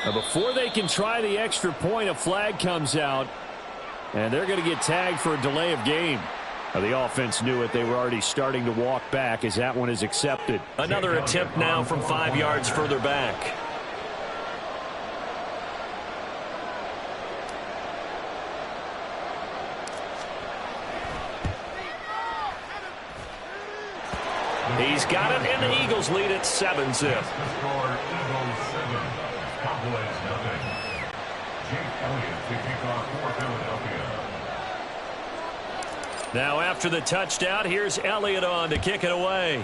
Now before they can try the extra point, a flag comes out, and they're going to get tagged for a delay of game. Now the offense knew it. They were already starting to walk back as that one is accepted. Another attempt now from 5 yards further back. He's got it, and the Eagles lead at 7-zip. Now after the touchdown, here's Elliott on to kick it away.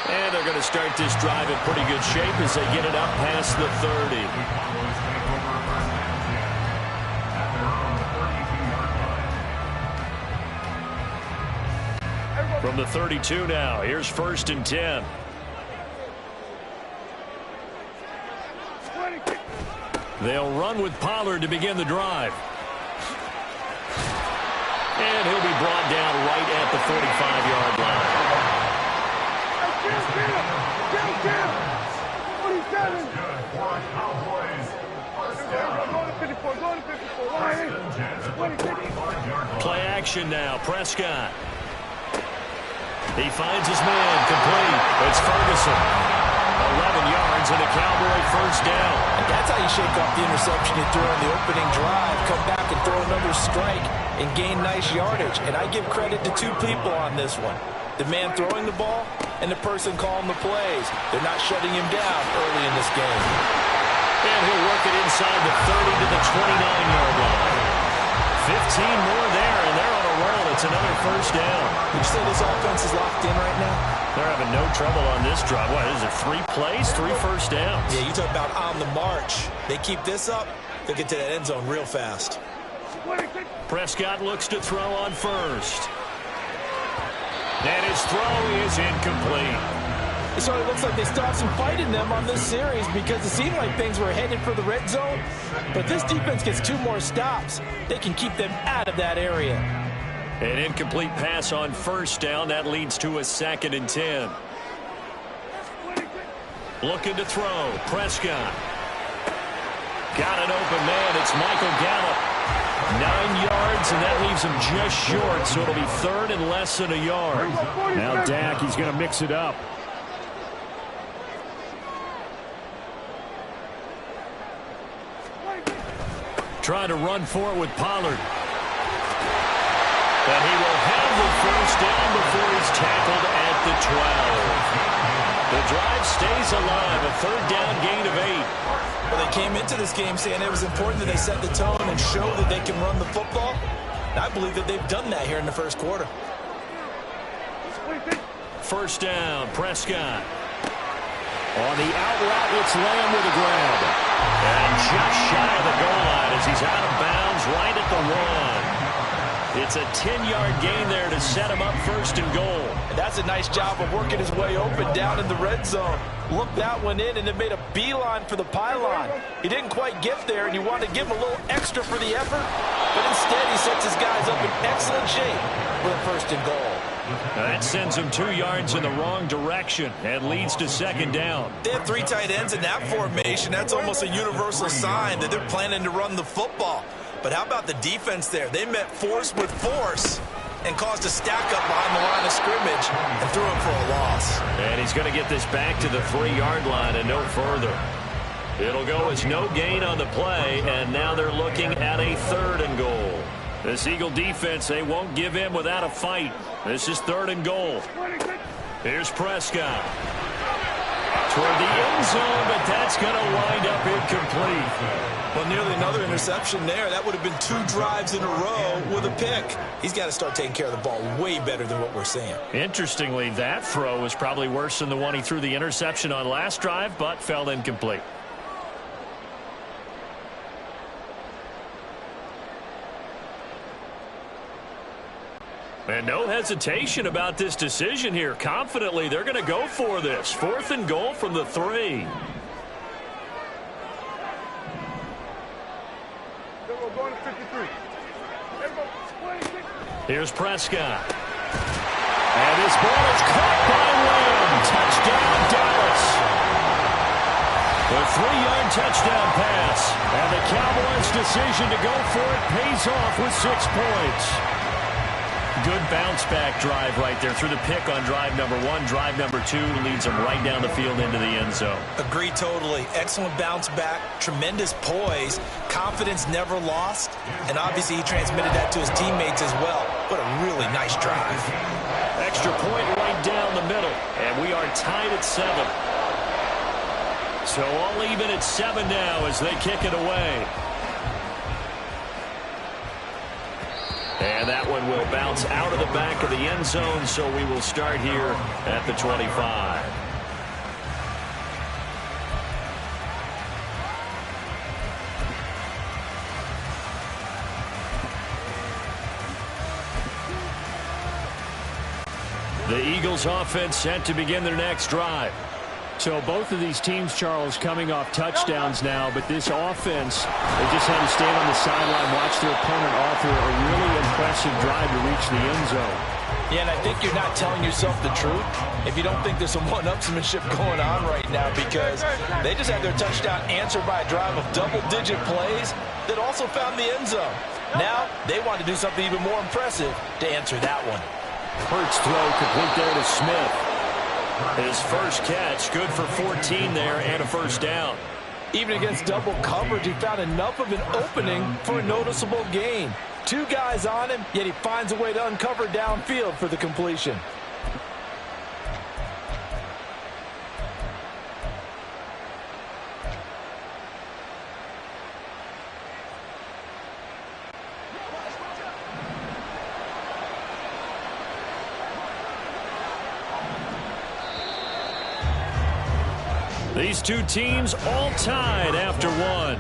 And they're going to start this drive in pretty good shape as they get it up past the 30. From the 32 now, here's 1st and 10. They'll run with Pollard to begin the drive. And he'll be brought down right at the 45-yard line. Play action now, Prescott. He finds his man, complete. It's Ferguson. 11 yards and a Cowboy 1st down. And that's how you shake off the interception you threw on the opening drive. Come back and throw another strike and gain nice yardage. And I give credit to 2 people on this one. The man throwing the ball and the person calling the plays. They're not shutting him down early in this game. And he'll work it inside the 30 to the 29-yard line. 15 more there, and they're on a roll. It's another 1st down. Would you say this offense is locked in right now? They're having no trouble on this drive. What is it, 3 plays, 3 1st downs? Yeah, you talk about on the march. They keep this up, they'll get to that end zone real fast. Prescott looks to throw on 1st. And his throw is incomplete. It sort of looks like they stopped some fight in them on this series because it seemed like things were headed for the red zone. But this defense gets 2 more stops. They can keep them out of that area. An incomplete pass on 1st down. That leads to a 2nd and 10. Looking to throw. Prescott. Got an open man. It's Michael Gallup. 9 yards, and that leaves him just short. So it'll be 3rd and less than a yard. Now Dak, he's going to mix it up. Trying to run for it with Pollard. But he will have the 1st down before he's tackled at the 12. The drive stays alive, a 3rd down gain of 8. Well, they came into this game saying it was important that they set the tone and show that they can run the football. And I believe that they've done that here in the 1st quarter. 1st down, Prescott. On the out route, it's Lamb with a grab. And just shy of the goal line as he's out of bounds right at the 1. It's a 10-yard gain there to set him up 1st and goal. And that's a nice job of working his way open down in the red zone. Looked that one in and then made a beeline for the pylon. He didn't quite get there, and you want to give him a little extra for the effort. But instead, he sets his guys up in excellent shape for a 1st and goal. That sends him 2 yards in the wrong direction and leads to 2nd down. They have 3 tight ends in that formation. That's almost a universal sign that they're planning to run the football. But how about the defense there? They met force with force and caused a stack up behind the line of scrimmage and threw him for a loss. And he's going to get this back to the 3-yard line and no further. It'll go as no gain on the play, and now they're looking at a 3rd and goal. This Eagle defense, they won't give in without a fight. This is 3rd and goal. Here's Prescott. Toward the end zone, but that's going to wind up incomplete. Well, nearly another interception there. That would have been 2 drives in a row with a pick. He's got to start taking care of the ball way better than what we're seeing. Interestingly, that throw was probably worse than the one he threw the interception on last drive, but fell incomplete. And no hesitation about this decision here. Confidently, they're going to go for this. 4th and goal from the 3. Here's Prescott. And this ball is caught by Lamb. Touchdown, Dallas. The 3-yard touchdown pass. And the Cowboys' decision to go for it pays off with 6 points. Good bounce-back drive right there. Through the pick on drive number 1. Drive number 2 leads them right down the field into the end zone. Agree totally. Excellent bounce back. Tremendous poise. Confidence never lost. And obviously he transmitted that to his teammates as well. What a really nice drive. Extra point right down the middle. And we are tied at 7. So all even at 7 now as they kick it away. And that one will bounce out of the back of the end zone, so we will start here at the 25. The Eagles offense set to begin their next drive. So both of these teams, Charles, coming off touchdowns now, but this offense, they just had to stand on the sideline, watch their opponent author a really impressive drive to reach the end zone. Yeah, and I think you're not telling yourself the truth if you don't think there's some one-upsmanship going on right now, because they just had their touchdown answered by a drive of double-digit plays that also found the end zone. Now they want to do something even more impressive to answer that one. Hurts throw complete there to Smith. His first catch, good for 14 there and a first down. Even against double coverage, he found enough of an opening for a noticeable gain. 2 guys on him, yet he finds a way to uncover downfield for the completion. These two teams all tied after 1.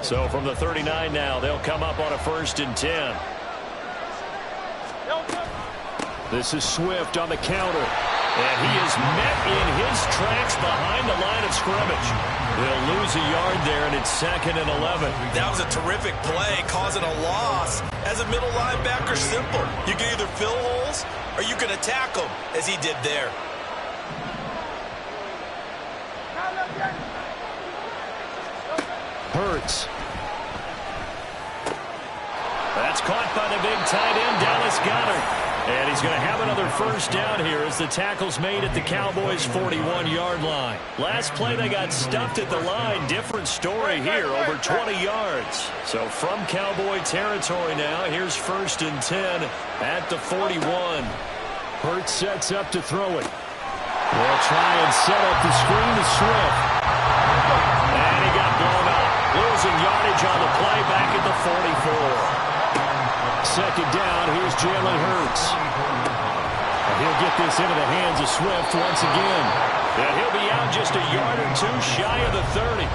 So from the 39 now, they'll come up on a 1st and 10. This is Swift on the counter. And he is met in his tracks behind the line of scrimmage. They'll lose a yard there, and it's 2nd and 11. That was a terrific play, causing a loss. As a middle linebacker, simple. You can either fill holes or you can attack them, as he did there. Hurts. That's caught by the big tight end, Dallas Goedert. And he's going to have another first down here as the tackle's made at the Cowboys' 41-yard line. Last play, they got stuffed at the line. Different story here, over 20 yards. So from Cowboy territory now, here's 1st and 10 at the 41. Hurts sets up to throw it. They'll try and set up the screen to Swift. And he got blown up. Losing yardage on the play back at the 44. 2nd down, here's Jalen Hurts. And he'll get this into the hands of Swift once again. And he'll be out just a yard or 2 shy of the 30.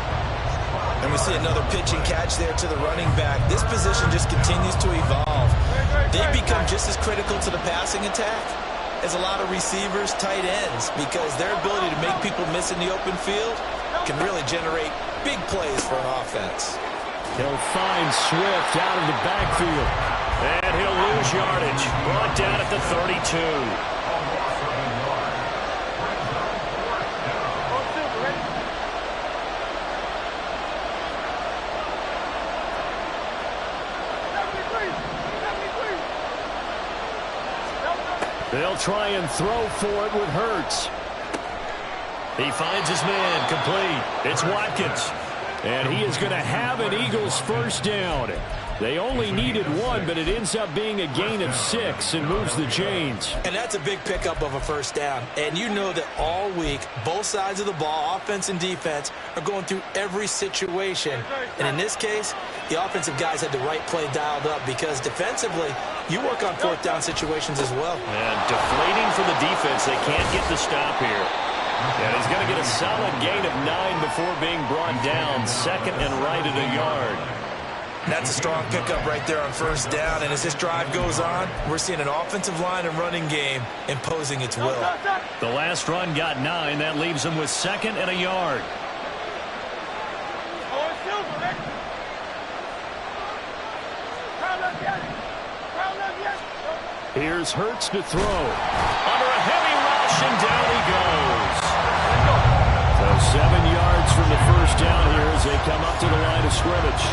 And we see another pitch and catch there to the running back. This position just continues to evolve. They've become just as critical to the passing attack as a lot of receivers, tight ends, because their ability to make people miss in the open field can really generate big plays for an offense. He'll find Swift out of the backfield. And he'll lose yardage. Brought down at the 32. They'll try and throw for it with Hurts. He finds his man complete. It's Watkins. And he is going to have an Eagles first down. They only needed 1, but it ends up being a gain of 6 and moves the chains. And that's a big pickup of a first down. And you know that all week, both sides of the ball, offense and defense, are going through every situation. And in this case, the offensive guys had the right play dialed up, because defensively, you work on 4th down situations as well. And deflating for the defense. They can't get the stop here. And he's going to get a solid gain of 9 before being brought down. 2nd and right at a yard. That's a strong pickup right there on first down. And as this drive goes on, we're seeing an offensive line and running game imposing its will. The last run got 9. That leaves them with 2nd and a yard. Here's Hurts to throw. Under a heavy rush, and down he goes. So 7 yards from the first down here as they come up to the line of scrimmage.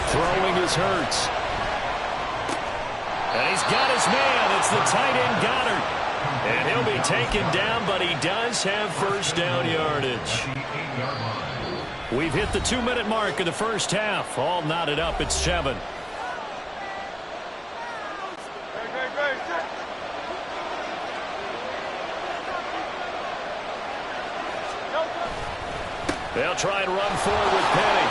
Throwing is Hurts. And he's got his man. It's the tight end Goddard. And he'll be taken down, but he does have first down yardage. We've hit the 2-minute mark of the first half. All knotted up at 7. They'll try and run forward with Penny.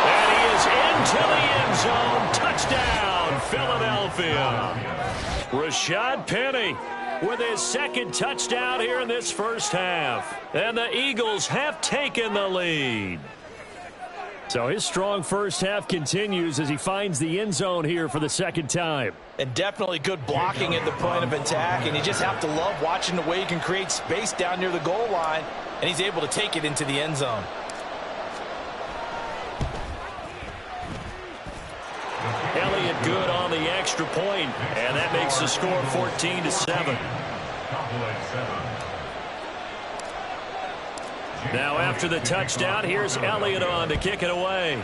And he is into the end zone. Touchdown, Philadelphia. Rashad Penny with his 2nd touchdown here in this first half. And the Eagles have taken the lead. So his strong first half continues as he finds the end zone here for the 2nd time. And definitely good blocking at the point of attack. And you just have to love watching the way he can create space down near the goal line. And he's able to take it into the end zone. Elliott good on the extra point, and that makes the score 14-7. Now after the touchdown, here's Elliott on to kick it away.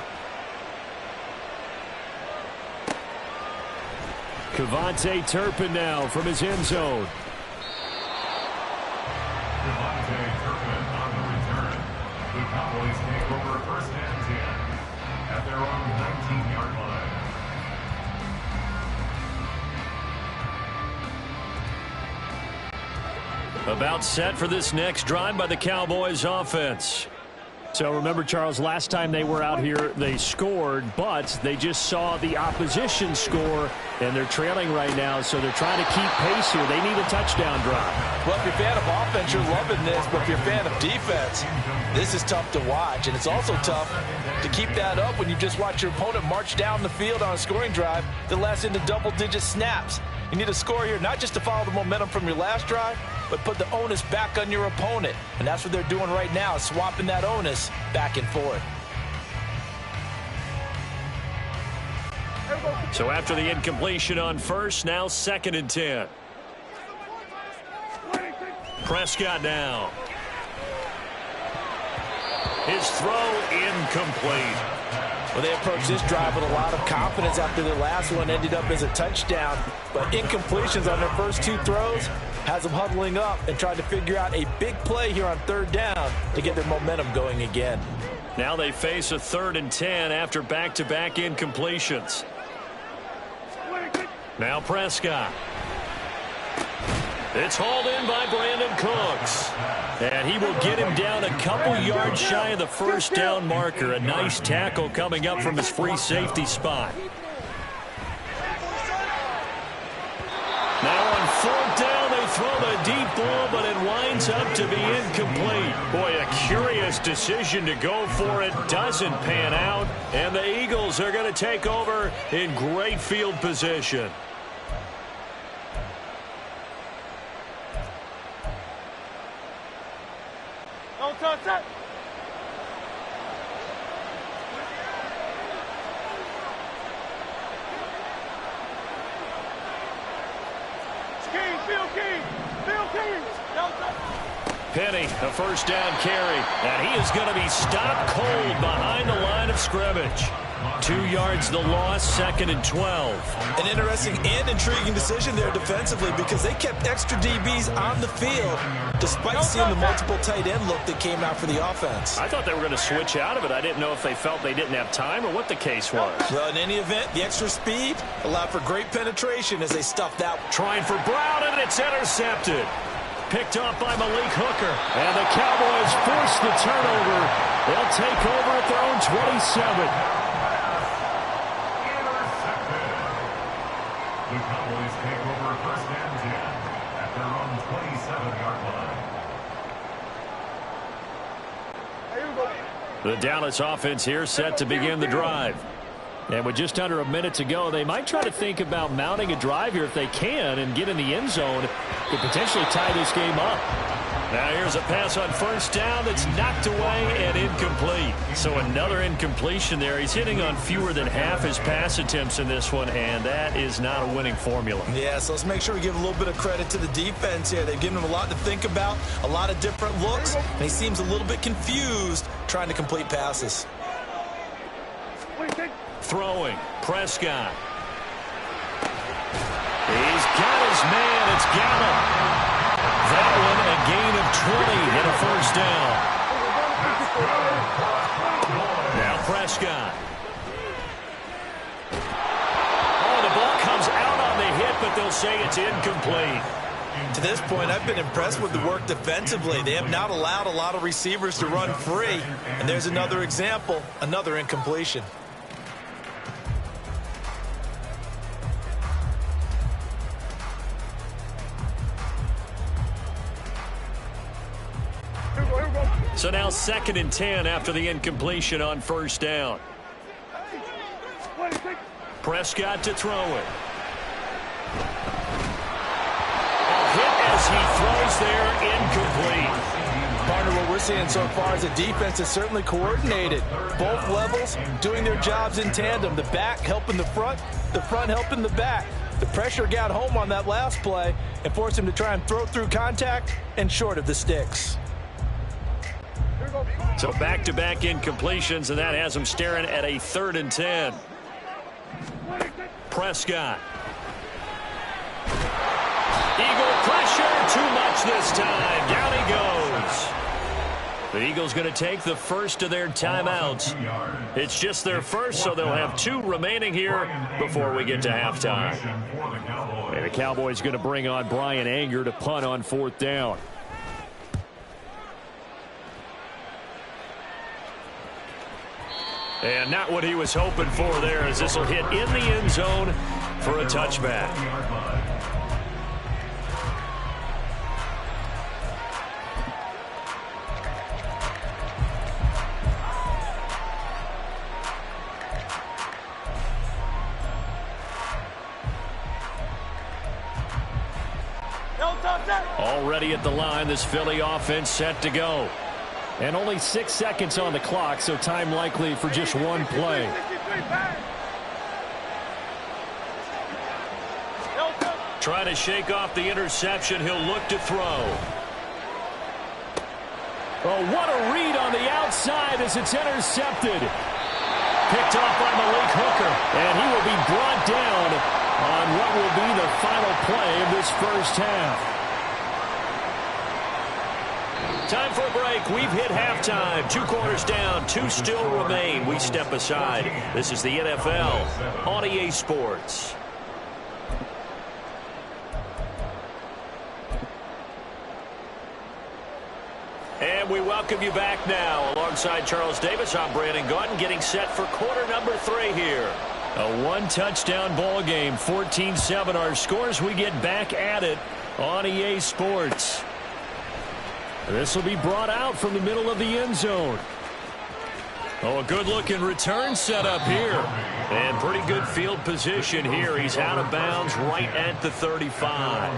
Kevontae Turpin now from his end zone. The Cowboys take over 1st and 10 at their own 19-yard line. About set for this next drive by the Cowboys offense. So remember, Charles, last time they were out here, they scored, but they just saw the opposition score, and they're trailing right now, so they're trying to keep pace here. They need a touchdown drive. Well, if you're a fan of offense, you're loving this, but if you're a fan of defense, this is tough to watch, and it's also tough to keep that up when you just watch your opponent march down the field on a scoring drive that lasts into double-digit snaps. You need a score here, not just to follow the momentum from your last drive, but put the onus back on your opponent. And that's what they're doing right now, swapping that onus back and forth. So after the incompletion on first, now 2nd and 10. Prescott now. His throw incomplete. Well, they approached this drive with a lot of confidence after their last one ended up as a touchdown. But incompletions on their first 2 throws has them huddling up and trying to figure out a big play here on 3rd down to get their momentum going again. Now they face a 3rd and 10 after back-to-back incompletions. Now Prescott. It's hauled in by Brandon Cooks. And he will get him down a couple yards shy of the first down marker. A nice tackle coming up from his free safety spot. Now on 4th down, they throw the deep ball, but it winds up to be incomplete. Boy, a curious decision to go for it. Doesn't pan out. And the Eagles are going to take over in great field position. Penny, a first down carry, and he is going to be stopped cold behind the line of scrimmage. 2 yards the loss, 2nd and 12. An interesting and intriguing decision there defensively because they kept extra DBs on the field despite seeing the multiple tight end look that came out for the offense. I thought they were going to switch out of it. I didn't know if they felt they didn't have time or what the case was. Well, in any event, the extra speed allowed for great penetration as they stuffed that. Trying for Brown, and it's intercepted. Picked off by Malik Hooker. And the Cowboys force the turnover. They'll take over at their own 27. The Cowboys take over 1st and 10 at their own 27-yard line. The Dallas offense here set to begin the drive. And with just under a minute to go, they might try to think about mounting a drive here if they can and get in the end zone to potentially tie this game up. Now here's a pass on first down that's knocked away and incomplete. So another incompletion there. He's hitting on fewer than half his pass attempts in this one, and that is not a winning formula. Yeah, so let's make sure we give a little bit of credit to the defense here. They've given him a lot to think about, a lot of different looks, and he seems a little bit confused trying to complete passes. Throwing, Prescott. He's got his man. It's Gallup. That one a gain of 20 and a first down. Now Prescott. Oh, the ball comes out on the hit, but they'll say it's incomplete. To this point, I've been impressed with the work defensively. They have not allowed a lot of receivers to run free. And there's another example, another incompletion. So now 2nd and 10 after the incompletion on first down. Prescott to throw it. A hit as he throws there, incomplete. Partner, what we're seeing so far is the defense is certainly coordinated. Both levels doing their jobs in tandem. The back helping the front helping the back. The pressure got home on that last play and forced him to try and throw through contact and short of the sticks. So back-to-back incompletions, and that has him staring at a 3rd and 10. Prescott. Eagle pressure, too much this time. Down he goes. The Eagles going to take the first of their timeouts. It's just their first, so they'll have 2 remaining here before we get to halftime. And the Cowboys going to bring on Brian Anger to punt on 4th down. And not what he was hoping for there, as this will hit in the end zone for a touchback. Already at the line, this Philly offense set to go. And only 6 seconds on the clock, so time likely for just one play. Trying to shake off the interception. He'll look to throw. Oh, what a read on the outside as it's intercepted. Picked off by Malik Hooker, and he will be brought down on what will be the final play of this first half. Time for a break. We've hit halftime. 2 quarters down. 2 still remain. We step aside. This is the NFL on EA Sports. And we welcome you back now. Alongside Charles Davis, I'm Brandon Gaudin, getting set for quarter number 3 here. A 1-touchdown ball game. 14-7 our scores. We get back at it on EA Sports. This will be brought out from the middle of the end zone. Oh, a good-looking return set up here. And pretty good field position here. He's out of bounds right at the 35.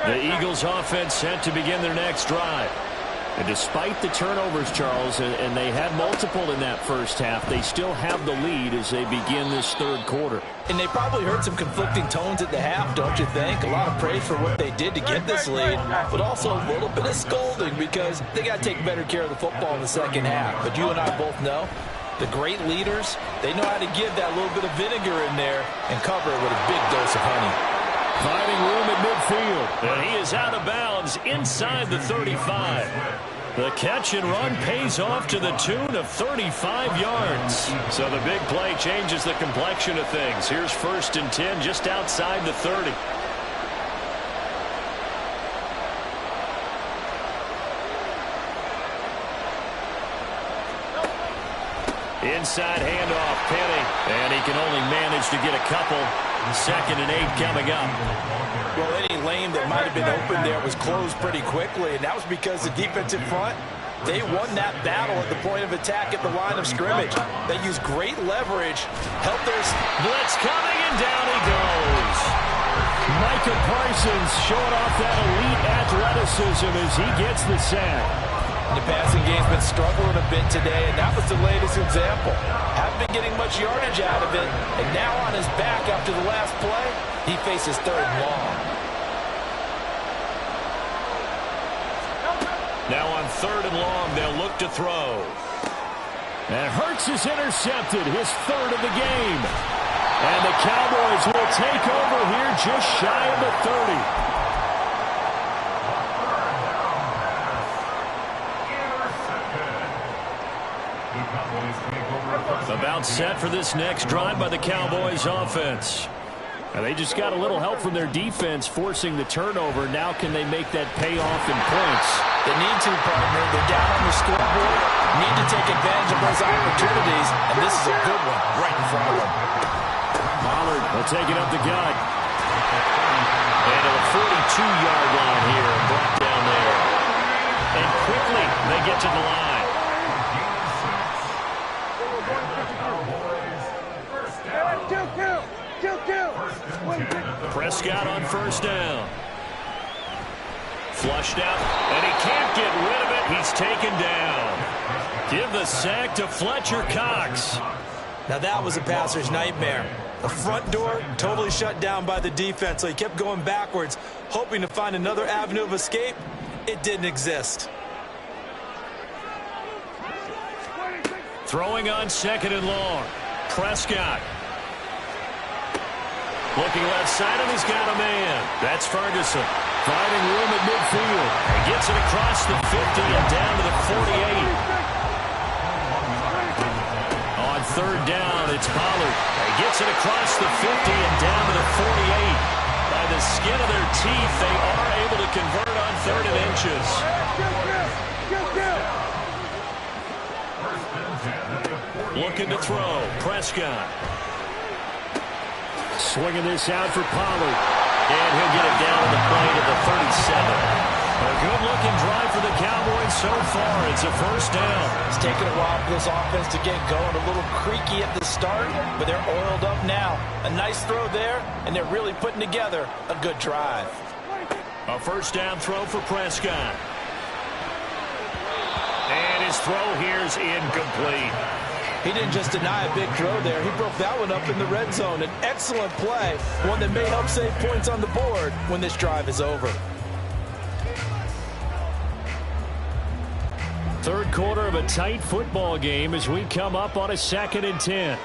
The Eagles offense set to begin their next drive. And despite the turnovers, Charles, and they had multiple in that first half, they still have the lead as they begin this 3rd quarter. And they probably heard some conflicting tones at the half, don't you think? A lot of praise for what they did to get this lead, but also a little bit of scolding because they got to take better care of the football in the second half. But you and I both know the great leaders, they know how to give that little bit of vinegar in there and cover it with a big dose of honey. Finding room at midfield. And he is out of bounds inside the 35. The catch and run pays off to the tune of 35 yards. So the big play changes the complexion of things. Here's 1st and 10 just outside the 30. Inside handoff, Penny. And he can only manage to get a couple. 2nd and 8 coming up. Well, any lane that might have been open there was closed pretty quickly, and that was because the defensive front, they won that battle at the point of attack at the line of scrimmage. They used great leverage, helped their... Blitz coming, and down he goes. Micah Parsons showing off that elite athleticism as he gets the sack. The passing game's been struggling a bit today, and that was the latest example. Haven't been getting much yardage out of it, and now on his back after the last play, he faces 3rd and long. Now on 3rd and long, they'll look to throw. And Hurts is intercepted, his 3rd of the game. And the Cowboys will take over here just shy of the 30. About set for this next drive by the Cowboys offense. And they just got a little help from their defense forcing the turnover. Now can they make that pay off in points? They need to, partner. They're down on the scoreboard. Need to take advantage of those opportunities. And this is a good one right in front of them. Pollard will take it up the gut. And to the 42-yard line here, brought down there. And quickly they get to the line. Prescott on 1st down. Flushed out, and he can't get rid of it. He's taken down. Give the sack to Fletcher Cox. Now that was a passer's nightmare. The front door totally shut down by the defense, so he kept going backwards, hoping to find another avenue of escape. It didn't exist. Throwing on 2nd and long. Prescott. Looking left side, and he's got a man. That's Ferguson. Finding room at midfield. He gets it across the 50 and down to the 48. On 3rd down, it's Pollard. He gets it across the 50 and down to the 48. By the skin of their teeth, they are able to convert on 3rd and inches. Looking to throw. Prescott. Swinging this out for Pollard. And he'll get it down to the plane at the 37. A good-looking drive for the Cowboys so far. It's a 1st down. It's taken a while for this offense to get going. A little creaky at the start, but they're oiled up now. A nice throw there, and they're really putting together a good drive. A 1st down throw for Prescott. And his throw here is incomplete. He didn't just deny a big throw there. He broke that one up in the red zone. An excellent play, one that may help save points on the board when this drive is over. 3rd quarter of a tight football game as we come up on a 2nd and 10.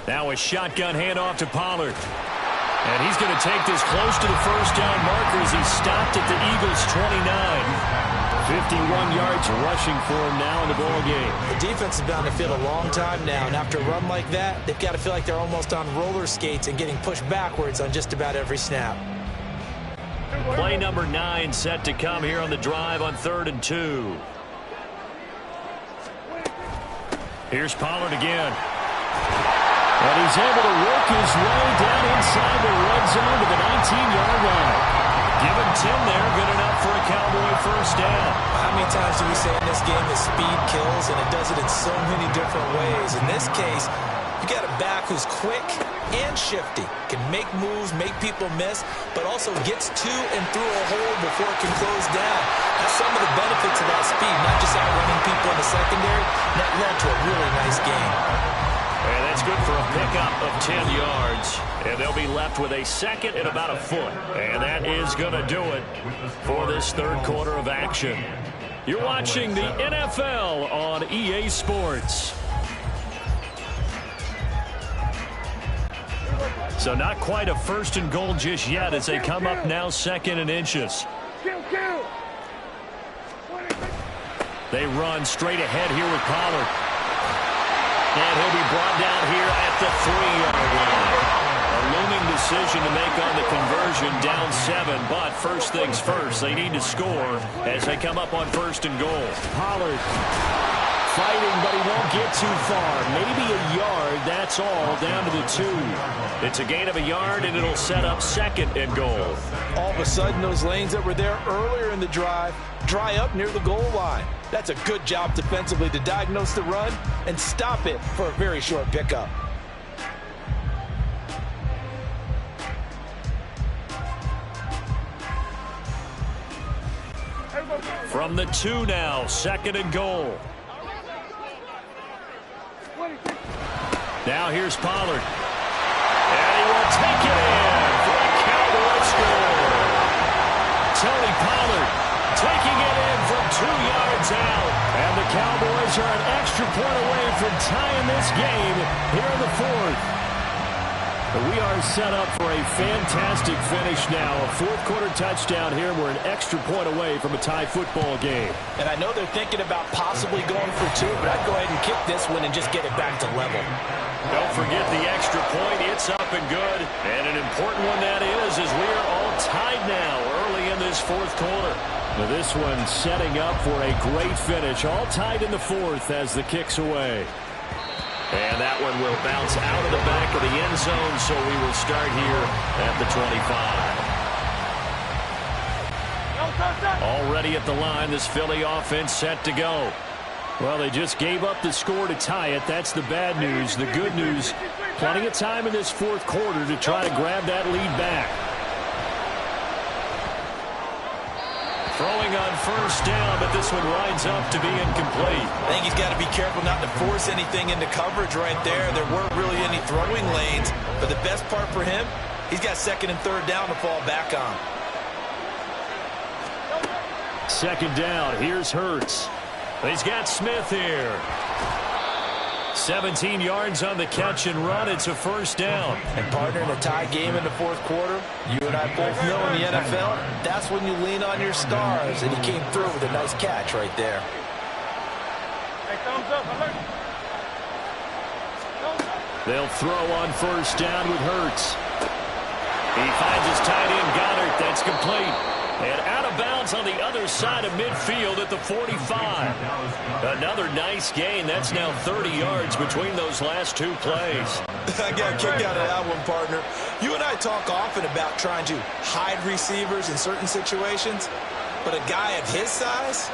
Now a shotgun handoff to Pollard. And he's going to take this close to the 1st down marker as he stopped at the Eagles' 29. 51 yards rushing for him now in the ball game. The defense is bound to feel a long time now, and after a run like that, they've got to feel like they're almost on roller skates and getting pushed backwards on just about every snap. Play number 9 set to come here on the drive on 3rd and 2. Here's Pollard again. And he's able to work his way down inside the red zone to the 19-yard line. Give him 10 there, good enough for a Cowboy 1st down. How many times do we say in this game that speed kills, and it does it in so many different ways? In this case, you got a back who's quick and shifty, can make moves, make people miss, but also gets to and through a hole before it can close down. That's some of the benefits of that speed, not just outrunning people in the secondary. That led to a really nice game. And that's good for a pickup of 10 yards. And they'll be left with a 2nd and about a foot. And that is going to do it for this 3rd quarter of action. You're watching the NFL on EA Sports. So not quite a 1st and goal just yet as they come up now 2nd and inches. They run straight ahead here with Pollard. And he'll be brought down here at the 3-yard line. A looming decision to make on the conversion, down 7. But first things first, they need to score as they come up on 1st and goal. Pollard fighting, but he won't get too far. Maybe a yard, that's all, down to the 2. It's a gain of a yard, and it'll set up 2nd and goal. All of a sudden, those lanes that were there earlier in the drive dry up near the goal line. That's a good job defensively to diagnose the run and stop it for a very short pickup. From the 2 now, 2nd and goal. Now here's Pollard. And he will take it in for a Cowboy score. Tony Pollard taking it in from 2 yards out. And the Cowboys are an extra point away from tying this game here in the 4th. We are set up for a fantastic finish now. A 4th-quarter touchdown here. We're an extra point away from a tie football game. And I know they're thinking about possibly going for 2, but I'd go ahead and kick this one and just get it back to level. Don't forget the extra point. It's up and good. And an important one that is, as we are all tied now early in this 4th quarter. Now this one setting up for a great finish. All tied in the 4th as the kick's away. And that one will bounce out of the back of the end zone, so we will start here at the 25. Already at the line, this Philly offense set to go. Well, they just gave up the score to tie it. That's the bad news. The good news, plenty of time in this 4th quarter to try to grab that lead back. Throwing on 1st down, but this one winds up to be incomplete. I think he's got to be careful not to force anything into coverage right there. There weren't really any throwing lanes, but the best part for him, he's got 2nd and 3rd down to fall back on. 2nd down, here's Hurts. He's got Smith here. 17 yards on the catch and run. It's a 1st down. And partner, in a tie game in the 4th quarter, you and I both know in the NFL, that's when you lean on your stars, and he came through with a nice catch right there. They'll throw on 1st down with Hurts. He finds his tight end, Goddard. That's complete. And out of bounds on the other side of midfield at the 45. Another nice gain. That's now 30 yards between those last 2 plays. I got kicked out of that one, partner. You and I talk often about trying to hide receivers in certain situations, but a guy of his size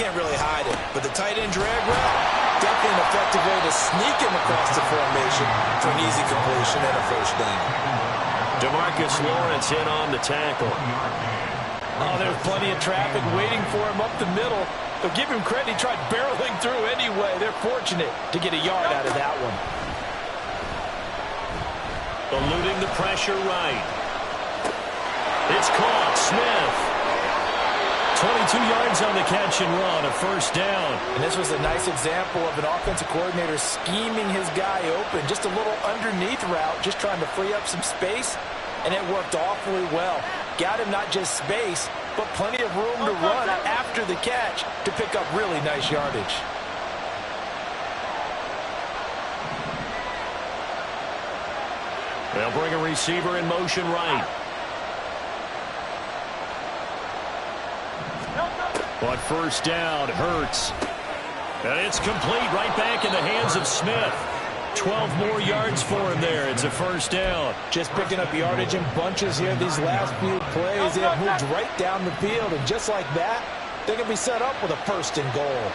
can't really hide it. But the tight end drag route, definitely an effective way to sneak him across the formation for an easy completion and a 1st down. DeMarcus Lawrence in on the tackle. Oh, there's plenty of traffic waiting for him up the middle. But give him credit, he tried barreling through anyway. They're fortunate to get a yard out of that one. Eluding the pressure right. It's caught. Smith. 22 yards on the catch and run, a 1st down. And this was a nice example of an offensive coordinator scheming his guy open. Just a little underneath route, just trying to free up some space. And it worked awfully well. Got him not just space, but plenty of room to run after the catch to pick up really nice yardage. They'll bring a receiver in motion right. But 1st down, Hurts. And it's complete right back in the hands of Smith. 12 more yards for him there. It's a 1st down. Just picking up yardage in bunches here these last few plays. They have moved right down the field, and just like that, they can be set up with a 1st and goal.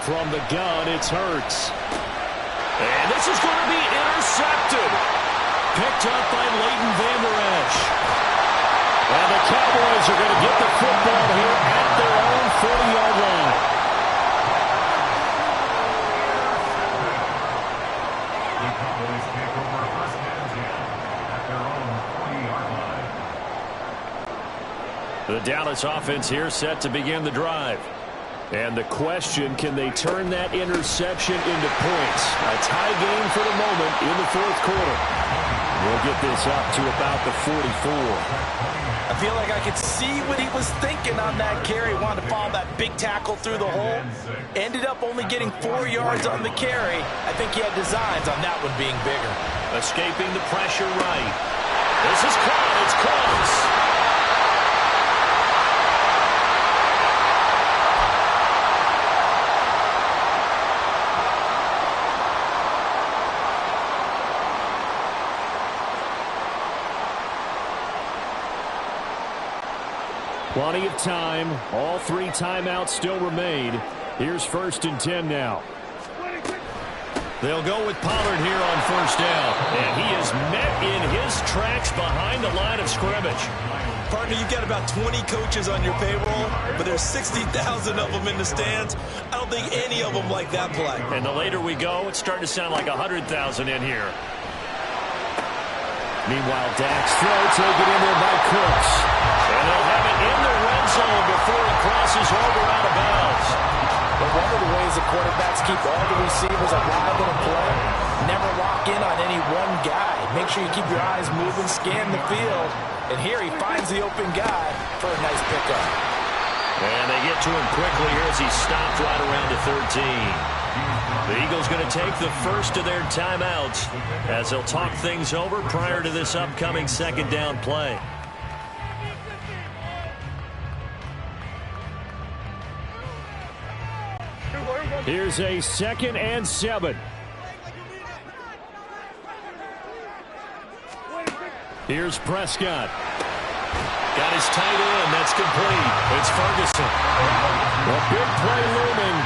From the gun, it's Hurts. And this is going to be intercepted. Picked up by Leighton Vander Esch. And the Cowboys are going to get the football here at their own 40-yard line. The Dallas offense here set to begin the drive. And the question, can they turn that interception into points? A tie game for the moment in the 4th quarter. We'll get this up to about the 44. I feel like I could see what he was thinking on that carry. Wanted to follow that big tackle through the hole. Ended up only getting 4 yards on the carry. I think he had designs on that one being bigger. Escaping the pressure right. This is caught. It's close. Plenty of time. All 3 timeouts still remain. Here's 1st and 10 now. They'll go with Pollard here on 1st down. And he is met in his tracks behind the line of scrimmage. Partner, you've got about 20 coaches on your payroll, but there's 60,000 of them in the stands. I don't think any of them like that play. And the later we go, it's starting to sound like 100,000 in here. Meanwhile, Dak's throw taken in there by Cooks. And they'll have it in the red zone before he crosses over out of bounds. But one of the ways the quarterbacks keep all the receivers alive in a play, never lock in on any one guy. Make sure you keep your eyes moving, scan the field. And here he finds the open guy for a nice pickup. And they get to him quickly here as he stopped right around the 13. The Eagles going to take the first of their timeouts as they'll talk things over prior to this upcoming 2nd down play. Here's a 2nd and 7. Here's Prescott. Got his tight end. That's complete. It's Ferguson. A big play looming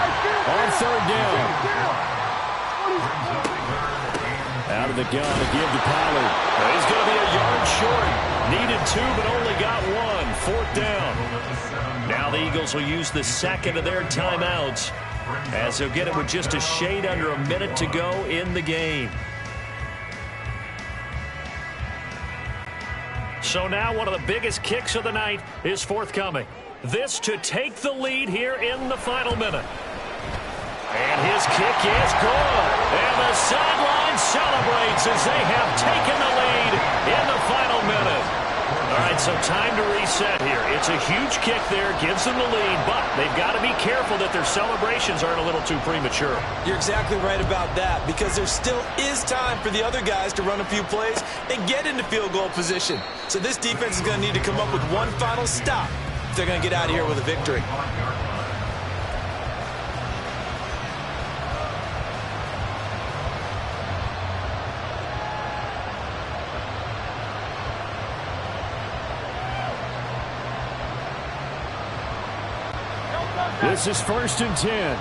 on 3rd down. Out of the gun to give to Pollard. He's going to be a yard short. Needed 2, but only got 1. 4th down. Now the Eagles will use the 2nd of their timeouts as they'll get it with just a shade under a minute to go in the game. So now one of the biggest kicks of the night is forthcoming. This to take the lead here in the final minute. And his kick is good. And the sideline celebrates as they have taken the lead in the final minute. All right, so time to reset here. It's a huge kick there, gives them the lead, but they've got to be careful that their celebrations aren't a little too premature. You're exactly right about that, because there still is time for the other guys to run a few plays and get into field goal position. So this defense is going to need to come up with one final stop if they're going to get out of here with a victory. This is 1st and 10.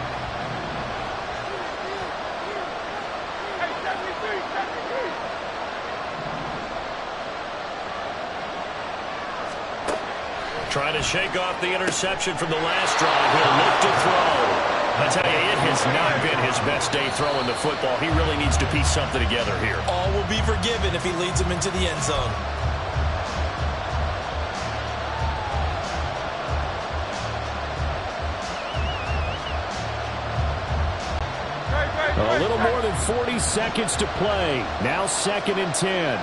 Trying to shake off the interception from the last drive. He'll look to throw. I tell you, it has not been his best day throwing the football. He really needs to piece something together here. All will be forgiven if he leads them into the end zone. A little more than 40 seconds to play. Now 2nd and 10.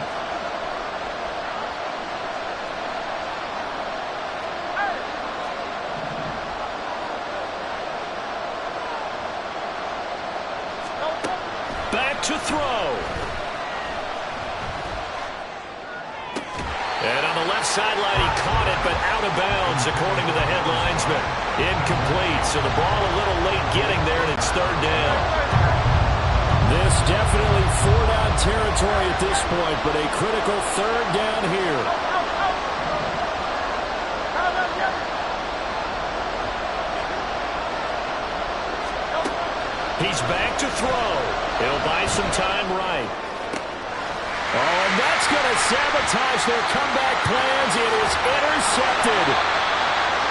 Back to throw. And on the left sideline, he caught it, but out of bounds, according to the head linesman. Incomplete, so the ball a little late getting there, and it's 3rd down. This definitely 4-down territory at this point, but a critical 3rd down here. He's back to throw. He'll buy some time right. Oh, and that's going to sabotage their comeback plans. It is intercepted.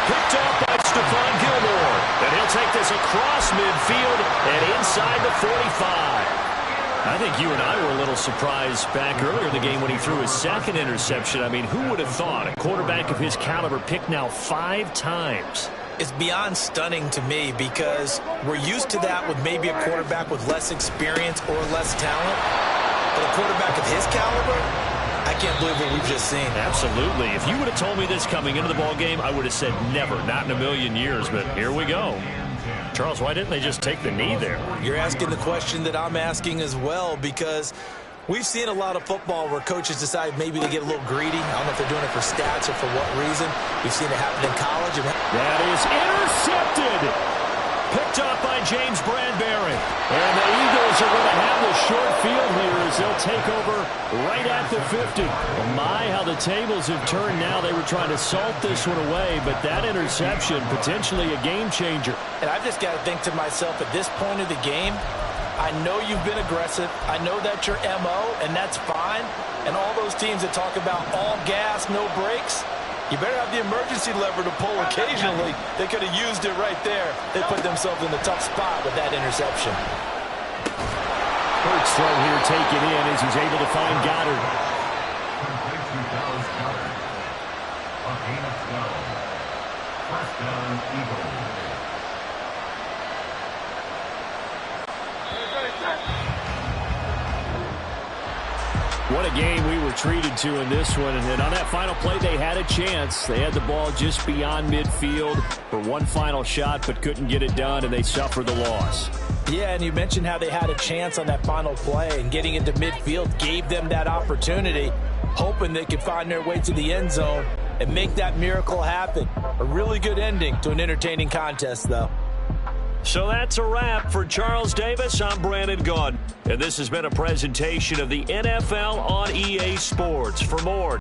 Picked up by Stephon Gilmore. And he'll take this across midfield and inside the 45. I think you and I were a little surprised back earlier in the game when he threw his 2nd interception. I mean, who would have thought a quarterback of his caliber picked now 5 times? It's beyond stunning to me because we're used to that with maybe a quarterback with less experience or less talent. But a quarterback of his caliber, I can't believe what we've just seen. Absolutely. If you would have told me this coming into the ball game, I would have said never, not in a million years. But here we go. Charles, why didn't they just take the knee there? You're asking the question that I'm asking as well, because we've seen a lot of football where coaches decide maybe to get a little greedy. I don't know if they're doing it for stats or for what reason. We've seen it happen in college. That is intercepted. Picked off by James Bradbury. And the Eagles are going to have the short field here as they'll take over right at the 50. Well, my, how the tables have turned now. They were trying to salt this one away, but that interception, potentially a game changer. And I've just got to think to myself, at this point of the game, I know you've been aggressive. I know that's your MO, and that's fine. And all those teams that talk about all gas, no brakes, you better have the emergency lever to pull occasionally. They could have used it right there. They put themselves in a tough spot with that interception. Hurts throw here taken in as he's able to find Goddard. Complete to Dallas Goddard. A gain of 12. First down, Eagles. What a game we were treated to in this one. And on that final play, they had a chance. They had the ball just beyond midfield for one final shot, but couldn't get it done, and they suffered the loss. Yeah, and you mentioned how they had a chance on that final play, and getting into midfield gave them that opportunity, hoping they could find their way to the end zone and make that miracle happen. A really good ending to an entertaining contest, though. So that's a wrap for Charles Davis. I'm Brandon Gaudin, and this has been a presentation of the NFL on EA Sports. For more